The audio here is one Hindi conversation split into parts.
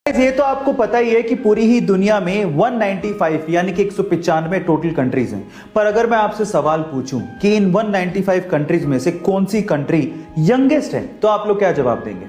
ये तो आपको पता ही है कि पूरी ही दुनिया में 195 यानी कि 195 टोटल कंट्रीज हैं। पर अगर मैं आपसे सवाल पूछूं कि इन 195 कंट्रीज में से कौन सी कंट्री यंगेस्ट है, तो आप लोग क्या जवाब देंगे?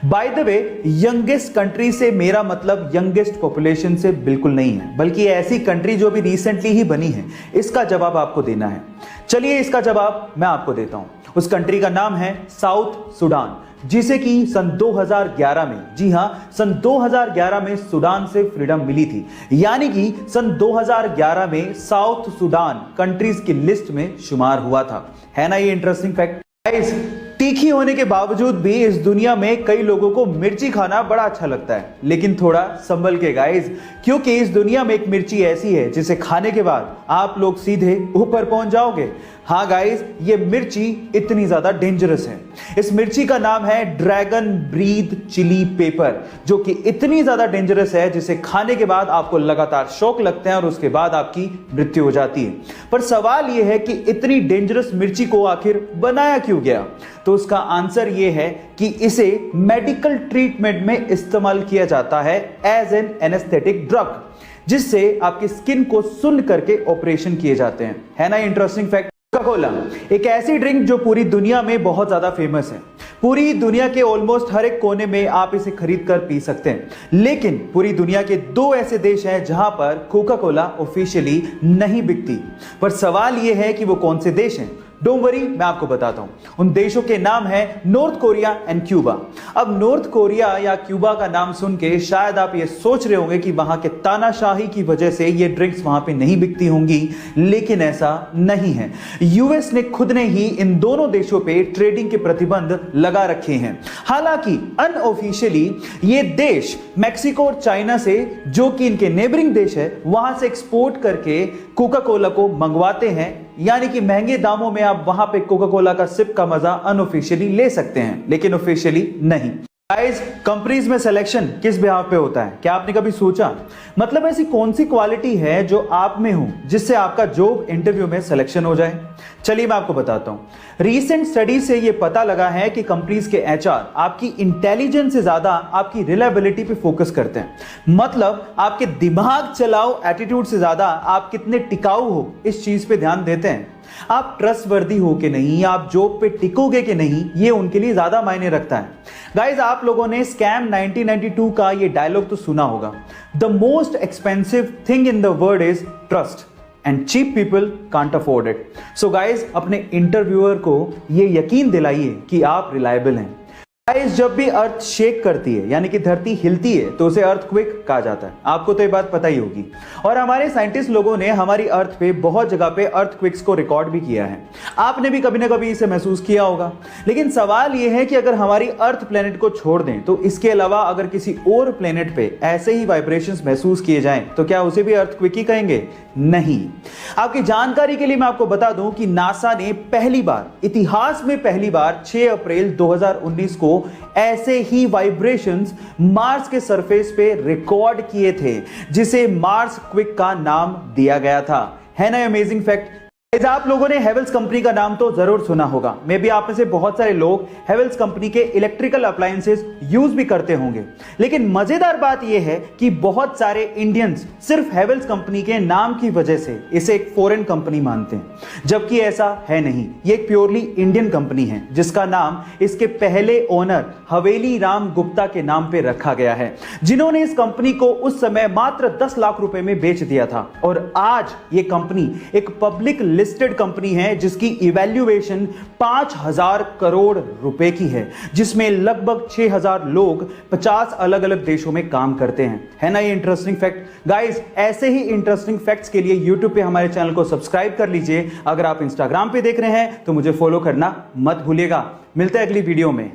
By the way, youngest country से मेरा मतलब यंगेस्ट पॉपुलेशन से बिल्कुल नहीं है, बल्कि ऐसी कंट्री जो भी रिसेंटली ही बनी है, इसका जवाब आपको देना है। चलिए इसका जवाब मैं आपको देता हूं। उस कंट्री का नाम है साउथ सूडान, जिसे कि सन 2011 में, जी हां, सन 2011 में सूडान से फ्रीडम मिली थी। यानी कि सन 2011 में साउथ सूडान कंट्रीज की लिस्ट में शुमार हुआ था। है ना ये इंटरेस्टिंग फैक्ट? गाइस, तीखी होने के बावजूद भी इस दुनिया में कई लोगों को मिर्ची खाना बड़ा अच्छा लगता है, लेकिन थोड़ा संभल के गाइस, क्योंकि इस दुनिया में एक मिर्ची ऐसी है जिसे खाने के बाद आप लोग सीधे ऊपर पहुंच जाओगे। हाँ गाइस, ये मिर्ची इतनी ज्यादा डेंजरस है। इस मिर्ची का नाम है ड्रैगन ब्रीथ चिली पेपर, जो कि इतनी ज्यादा डेंजरस है जिसे खाने के बाद आपको लगातार शॉक लगते हैं और उसके बाद आपकी मृत्यु हो जाती है। पर सवाल यह है कि इतनी डेंजरस मिर्ची को आखिर बनाया क्यों गया? तो उसका आंसर यह है कि इसे मेडिकल ट्रीटमेंट में इस्तेमाल किया जाता है एज एन एनेस्थेटिक ड्रग, जिससे आपकी स्किन को सुन्न करके ऑपरेशन किए जाते हैं। है ना इंटरेस्टिंग फैक्ट? कोका कोला एक ऐसी ड्रिंक जो पूरी दुनिया में बहुत ज्यादा फेमस है। पूरी दुनिया के ऑलमोस्ट हर एक कोने में आप इसे खरीद कर पी सकते हैं, लेकिन पूरी दुनिया के दो ऐसे देश हैं जहां पर कोका कोला ऑफिशियली नहीं बिकती। पर सवाल यह है कि वो कौन से देश हैं? डोंट वरी, मैं आपको बताता हूं। उन देशों के नाम है नॉर्थ कोरिया एंड क्यूबा। अब नॉर्थ कोरिया या क्यूबा का नाम सुन के शायद आप ये सोच रहे होंगे कि वहां के तानाशाही की वजह से ये ड्रिंक्स वहां पे नहीं बिकती होंगी, लेकिन ऐसा नहीं है। यूएस ने खुद ने ही इन दोनों देशों पे ट्रेडिंग के प्रतिबंध लगा रखे हैं। हालांकि अनऑफिशियली ये देश मैक्सिको और चाइना से, जो कि इनके नेबरिंग देश है, वहां से एक्सपोर्ट करके कोका कोला को मंगवाते हैं। यानी कि महंगे दामों में आप वहां पे कोका कोला का सिप का मजा अनऑफिशियली ले सकते हैं, लेकिन ऑफिशियली नहीं। गाइस, कंपनीज में सिलेक्शन किस बिहाफ पे होता है? क्या आपने कभी सोचा? मतलब ऐसी कौन सी क्वालिटी है जो आप में हो जिससे आपका जॉब इंटरव्यू में सिलेक्शन हो जाए? चलिए मैं आपको बताता हूं। रीसेंट स्टडी से यह पता लगा है कि कंपनीज के एचआर आपकी इंटेलिजेंस से ज्यादा आपकी रिलायबिलिटी पे फोकस करते हैं। मतलब आपके दिमाग चलाओ एटीट्यूड से ज्यादा आप कितने टिकाऊ हो इस चीज पे ध्यान देते हैं। आप ट्रस्टवर्दी हो कि नहीं, आप जॉब पे टिकोगे कि नहीं, ये उनके लिए ज्यादा मायने रखता है। गाइस, आप लोगों ने स्कैम 1992 का ये डायलॉग तो सुना होगा, the most expensive thing in the world is trust and cheap people can't afford it. So guys, अपने इंटरव्यूअर को ये यकीन दिलाइए कि आप रिलायबल हैं। गाइस, जब भी अर्थ शेक करती है यानी कि धरती हिलती है तो उसे अर्थक्वेक कहा जाता है। आपको तो ये बात पता ही होगी। और हमारे साइंटिस्ट लोगों ने हमारी अर्थ पे बहुत जगह पे अर्थक्वेक्स को रिकॉर्ड भी किया है। आपने भी कभी ना कभी इसे महसूस किया होगा। लेकिन सवाल यह है कि अगर हमारी अर्थ प्लेनेट को छोड़ दें तो इसके अलावा अगर किसी और प्लेनेट पे ऐसे ही वाइब्रेशंस महसूस किए जाएं तो क्या उसे भी अर्थक्वेक ही कहेंगे? नहीं। आपकी जानकारी के लिए मैं आपको बता दूं कि नासा ने पहली बार, इतिहास में पहली बार 6 अप्रैल 2019 को ऐसे ही वाइब्रेशंस मार्स के सरफेस पे रिकॉर्ड किए थे, जिसे मार्स क्विक का नाम दिया गया था। है ना अमेजिंग फैक्ट? आप लोगों ने हेवेल्स कंपनी का नाम तो जरूर सुना होगा। मे बी आप में से बहुत सारे लोग हेवेल्स कंपनी के इलेक्ट्रिकल अप्लायंसेस यूज भी करते होंगे। लेकिन मजेदार बात यह है कि बहुत सारे इंडियंस सिर्फ हेवेल्स कंपनी के नाम की वजह से इसे एक फॉरेन कंपनी मानते हैं, जबकि ऐसा है नहीं। ये एक प्योरली इंडियन कंपनी है जिसका नाम इसके पहले ओनर हवेली राम गुप्ता के नाम पे रखा गया है, जिन्होंने इस कंपनी को उस समय मात्र 10 लाख रुपए में बेच दिया था। और आज ये कंपनी एक पब्लिक लिस्टेड कंपनी है जिसकी इवैल्यूएशन 5000 करोड़ रुपए की है, जिसमें लगभग 6000 लोग 50 अलग अलग देशों में काम करते हैं। है ना ये इंटरेस्टिंग फैक्ट? गाइस, ऐसे ही इंटरेस्टिंग फैक्ट्स के लिए YouTube पे हमारे चैनल को सब्सक्राइब कर लीजिए। अगर आप Instagram पे देख रहे हैं तो मुझे फॉलो करना मत भूलिएगा। मिलते हैं अगली वीडियो में।